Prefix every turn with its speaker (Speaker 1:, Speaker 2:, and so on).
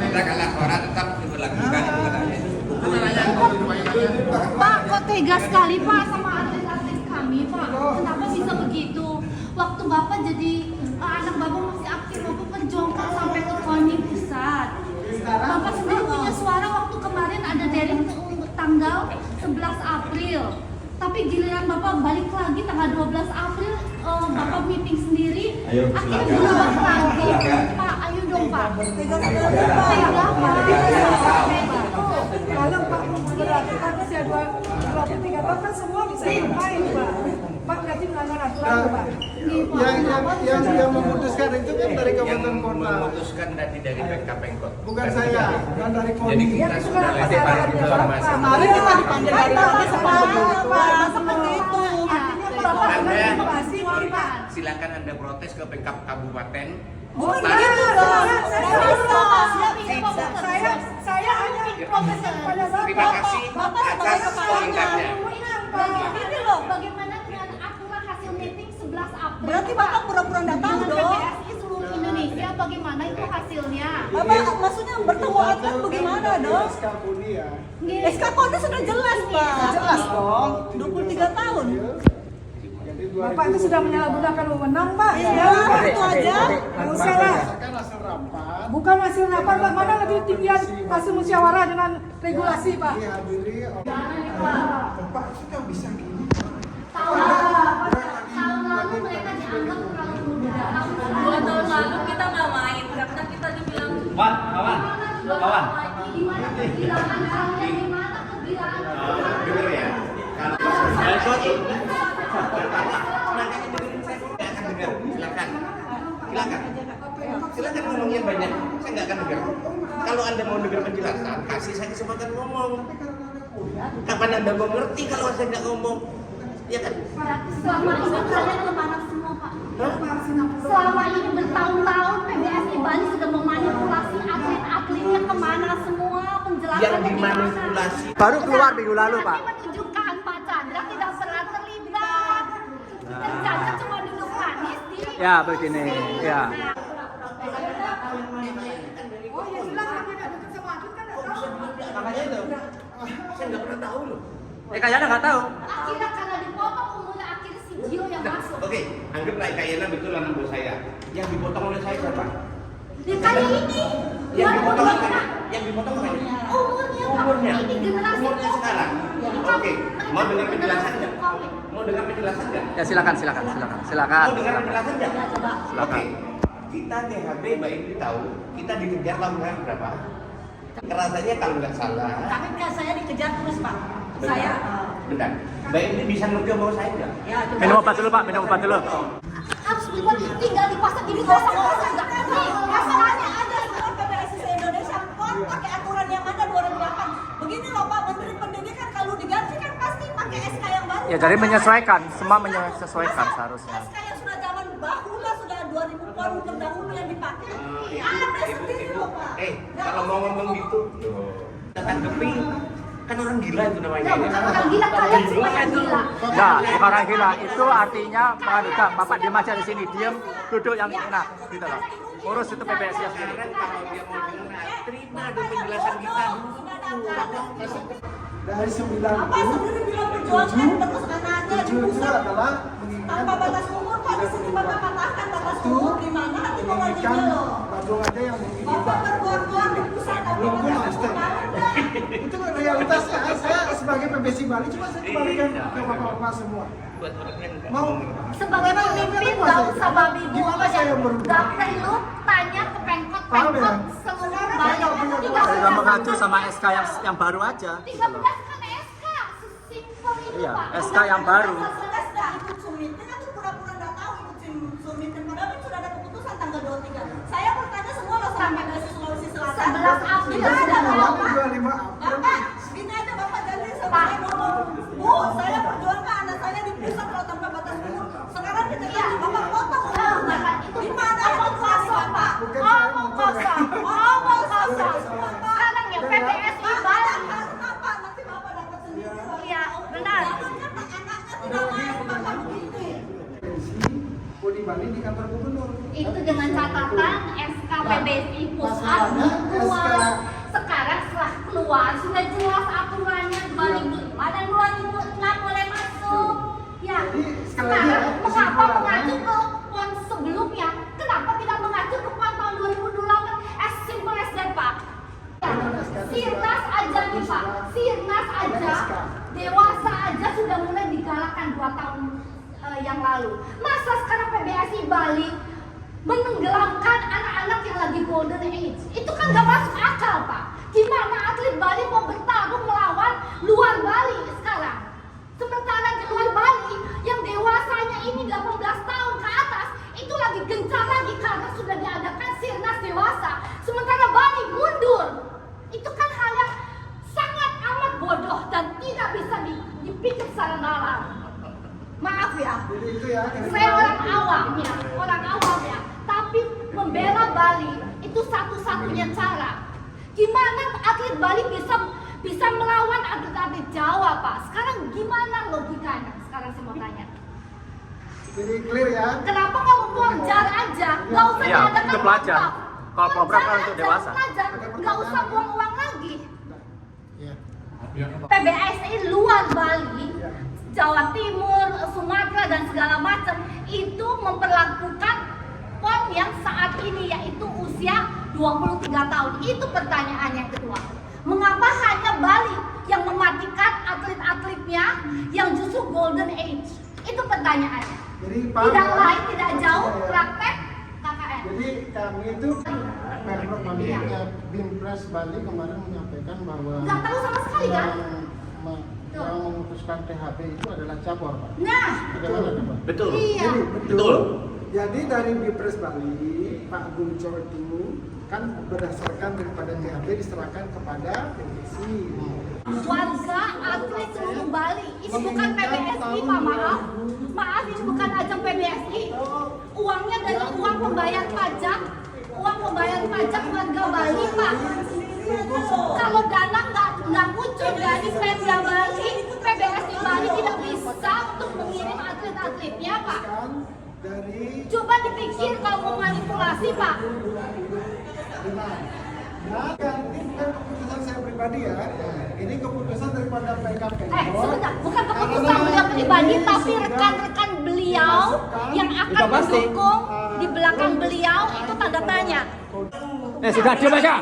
Speaker 1: sudah kan laporan tetap diberlakukan itu katanya.
Speaker 2: Pak, kok tega sekali Pak sama atlet-atlet kami Pak? Kenapa bisa begitu? Waktu Bapak jadi anak Bapak masih aktif, Bapak perjuangkan sampai ke KONI pusat. Bapak sendiri punya suara waktu kemarin ada daring tanggal 11 April. Tapi giliran Bapak balik lagi tanggal 12 April, Bapak meeting sendiri, akhirnya berubah lagi. Pak, ayo dong Pak. Tega Pak.
Speaker 3: Kalau Pak berarti kan usia 23 tahun kan semua bisa bermain Pak. Pak berarti melanggar aturan Pak.
Speaker 4: Yang memutuskan itu kan dari kabupaten kota.
Speaker 1: Memutuskan dari Pemkot.
Speaker 4: Bukan saya, kan dari KONI.
Speaker 1: Jadi kita sudah dapat informasi.
Speaker 3: Kemarin kita dipanggil dari KONI seperti itu.
Speaker 1: Anda silakan Anda protes ke Pemkab Kabupaten.
Speaker 3: Bukan gitu dong. Saya hanya protes kepada Bapak.
Speaker 1: Terima kasih atas selengkapnya.
Speaker 2: Ini loh, bagaimana dengan aturan hasil meeting 11 April?
Speaker 3: Berarti Bapak pura-pura datang dong.
Speaker 2: PBSI seluruh Indonesia, bagaimana itu hasilnya?
Speaker 3: Bapak maksudnya bertemu atlet bagaimana dong?
Speaker 4: SK KONI ya.
Speaker 3: SK KONI sudah jelas Pak. Jelas dong. 23 tahun. Bapak itu sudah menyalahgunakan wewenang Pak. Ya, itu aja. Nggak usah lah.
Speaker 4: Kan hasil rapat.
Speaker 3: Bukan hasil rapat Pak, mana lebih tinggian hasil musyawarah dengan regulasi Pak.
Speaker 4: Dihadiri oleh Pak kita bisa gini.
Speaker 2: Tahun lalu mereka dianggap terlalu muda.
Speaker 5: 2 tahun lalu kita nggak main karena kita dibilang
Speaker 1: Kawan.
Speaker 2: Di mana kegilaan kalian? Di mana kegilaan kalian?
Speaker 1: Dengar ya. Kalau silakan ngomong yang banyak, saya nggak akan dengar. Kalau Anda mau dengar penjelasan, kasih saya kesempatan ngomong. Kapan Anda mau ngerti kalau saya nggak ngomong? Ya kan?
Speaker 2: Selama ini kalian kemana semua Pak? Selama ini bertahun-tahun PBSI Bali sudah memanipulasi atlet-atletnya kemana semua? Penjelasannya
Speaker 1: Yang dimanipulasi.
Speaker 6: Baru keluar minggu lalu Pak.
Speaker 2: Kami menunjukkan Pak Chandra tidak pernah terlibat. Dan Chandra cuma duduk manis di.
Speaker 6: Ya begini, ya.
Speaker 1: Makanya itu, saya nggak pernah tahu loh.
Speaker 6: Kayaknya nggak tahu.
Speaker 2: Akhirnya karena dipotong umurnya akhirnya si Gio yang masuk.
Speaker 1: Oke, anggaplah Kayana betul anak buah saya. Yang dipotong oleh saya siapa?
Speaker 2: Di kali ini.
Speaker 1: Yang dipotong
Speaker 2: 2025.
Speaker 1: kan? Yang dipotong kan?
Speaker 2: Umurnya Pak. Ini generasi
Speaker 1: Umurnya sekarang. Oke, mau dengar penjelasan nggak? Mau dengar penjelasan nggak?
Speaker 6: Ya silakan.
Speaker 1: Mau dengar penjelasan nggak? Oke, kita THB Mbak Indri tahu, kita dikejar tahun berapa? Kerasanya kalau nggak salah.
Speaker 5: tapi kan saya dikejar terus Pak.
Speaker 1: Bentar.
Speaker 5: Saya
Speaker 1: Bentar. Mbak Indri bisa ngerti omong saya nggak?
Speaker 5: ya coba.
Speaker 6: Minum obat dulu Pak, minum obat dulu.
Speaker 2: Harus dibuat tinggal di pasar ini kosong enggak. Nih, masalahnya ada.
Speaker 5: Semua PBSI se-Indonesia pun pakai aturan yang ada 2008. Begini loh Pak, Menteri Pendidikan kalau diganti kan pasti pakai SK yang baru.
Speaker 6: Ya jadi menyesuaikan, semua menyesuaikan
Speaker 5: Masa
Speaker 6: seharusnya.
Speaker 5: SK yang sudah zaman bahula sudah 2000-an terdahulu yang dipakai. Ada sendiri loh Pak.
Speaker 1: Kalau mau ngomong gitu, kita tanggepin. Kan orang gila itu namanya.
Speaker 2: Ya, bukan orang gila, kalian semua yang gila.
Speaker 6: Nah, bukan orang gila, itu artinya mengadukan. Bapak diam aja di sini, diam, duduk yang enak, gitu loh. Urus itu PBSI ya sendiri.
Speaker 1: Sekarang kalau dia mau dengar, terima dong penjelasan kita dulu.
Speaker 4: Dari 90
Speaker 5: Bapak sendiri bilang perjuangan terus anaknya
Speaker 4: 7 itu
Speaker 5: diusap
Speaker 4: adalah menginginkan
Speaker 5: tanpa batas umur Pak. Di sini Bapak patahkan batas umur di mana hati
Speaker 4: menginginkan
Speaker 5: nuraninya loh.
Speaker 4: Bandung aja yang
Speaker 5: Bapak
Speaker 4: diubah.
Speaker 5: berbuat-buat di pusat tapi
Speaker 4: Belum
Speaker 5: batas
Speaker 4: master.
Speaker 5: umur
Speaker 4: Itu realitasnya. Saya sebagai PBSI Bali cuma saya kembalikan ke bapak-bapak semua.
Speaker 1: Buat orang yang nggak
Speaker 4: Mau
Speaker 2: Sebagai pemimpin gak usah babi bu
Speaker 4: Gimana saya berubah?
Speaker 2: Gak perlu tanya ke Pemkot
Speaker 4: Paham ya?
Speaker 2: seluruh Bali.
Speaker 6: Saya mengacu sama SK yang baru aja.
Speaker 2: 13 kan SK, sesimpel itu
Speaker 6: Iya,
Speaker 2: Pak.
Speaker 6: SK yang baru.
Speaker 5: Jelas nggak ikut summit kan tuh pura-pura nggak tahu ikut summit kan padahal kan sudah ada keputusan tanggal 23. Saya bertanya semua loh sampai ke Sulawesi Selatan.
Speaker 2: 11 April
Speaker 5: Tidak ada
Speaker 2: sudah
Speaker 5: Bapak.
Speaker 4: 25 April.
Speaker 5: Bapak, gini aja Bapak janji sama
Speaker 2: Pak.
Speaker 5: saya ngomong. Bu, saya perjuangkan anak saya di pusat kalau tanpa batas umur. Sekarang kita ganti Bapak potong umurnya. Di mana keputusan Bapak?
Speaker 4: Bukan saya
Speaker 2: Ngomong
Speaker 4: ngomong.
Speaker 2: kosong, ngomong kosong. Sekarang ya PBSI Bali.
Speaker 5: Bapak nanti Bapak dapat sendiri.
Speaker 2: Iya, benar.
Speaker 5: Jangan kan anaknya tidak main Bapak begitu.
Speaker 4: Koni Bali di kantor gubernur.
Speaker 2: Itu dengan catatan SK PBSI pusat
Speaker 4: Masalahnya SK
Speaker 2: kuasa luar sudah jelas aturannya 2005 dan 2006 boleh masuk. Ya, sekarang mengapa mengacu ke PON sebelumnya? Kenapa tidak mengacu ke PON tahun 2008? As simple as that, Pak. Ya, Sirnas aja nih Pak, Sirnas aja, dewasa aja sudah mulai digalakkan 2 tahun yang lalu. Masa sekarang PBSI Bali menenggelamkan anak-anak yang lagi golden age? Itu kan gak masuk akal, Pak. Gimana atlet Bali mau bertarung melawan luar Bali sekarang? Sementara di luar Bali yang dewasanya ini 18 tahun ke atas itu lagi gencar lagi karena sudah diadakan Sirnas dewasa. Sementara Bali mundur. Itu kan hal yang sangat amat bodoh dan tidak bisa dipikir secara nalar. Maaf ya,
Speaker 4: Jadi itu ya.
Speaker 2: saya orang awam ya, tapi membela Bali itu satu-satunya cara. Gimana atlet Bali bisa melawan atlet-atlet Jawa, Pak? Sekarang gimana logikanya? Sekarang saya mau tanya.
Speaker 4: Jadi clear ya.
Speaker 2: Kenapa nggak membuang jar aja? Nggak usah
Speaker 6: Iya,
Speaker 2: diadakan
Speaker 6: untuk pelajar.
Speaker 2: workshop.
Speaker 6: Kalau program kan
Speaker 2: Jar
Speaker 6: untuk
Speaker 2: aja,
Speaker 6: dewasa.
Speaker 2: pelajar. Nggak usah buang uang lagi.
Speaker 4: Ya.
Speaker 2: PBSI luar Bali, Jawa Timur, Sumatera dan segala macam itu memperlakukan PON yang saat ini yaitu usia 23 tahun. Itu pertanyaan yang kedua. Mengapa hanya Bali yang mematikan atlet-atletnya yang justru golden age? Itu pertanyaannya.
Speaker 4: Jadi Pak,
Speaker 2: Tidak lain, tidak jauh praktek KKN.
Speaker 4: Jadi kami itu Pemprov Bali ya, Binpres Bali kemarin menyampaikan bahwa
Speaker 2: Nggak tahu sama sekali kan?
Speaker 4: yang memutuskan THB itu adalah cabur, Pak.
Speaker 2: Nah,
Speaker 4: Bagaimana Pak?
Speaker 1: Betul.
Speaker 2: iya.
Speaker 4: Jadi,
Speaker 1: Betul.
Speaker 4: Jadi dari Binpres Bali, Pak Gunco itu kan berdasarkan daripada THB diserahkan kepada PBSI.
Speaker 2: Warga atlet seluruh Bali. Ini bukan PBSI, Pak, maaf. Maaf, ini bukan ajang PBSI. Uangnya dari uang pembayar pajak. Uang pembayar pajak warga Bali, Pak. Kalau dana nggak muncul dari Pemda Bali, PBSI Bali tidak bisa untuk mengirim atlet-atletnya, Pak.
Speaker 4: Kan dari
Speaker 2: Coba dipikir kalau mau manipulasi, Pak.
Speaker 4: Nah, ini bukan keputusan saya pribadi ya. Ini keputusan daripada PKP.
Speaker 2: Sebentar, bukan keputusan beliau pribadi, tapi rekan-rekan beliau yang akan mendukung di belakang beliau itu tanda tanya.
Speaker 6: Sudah diam aja.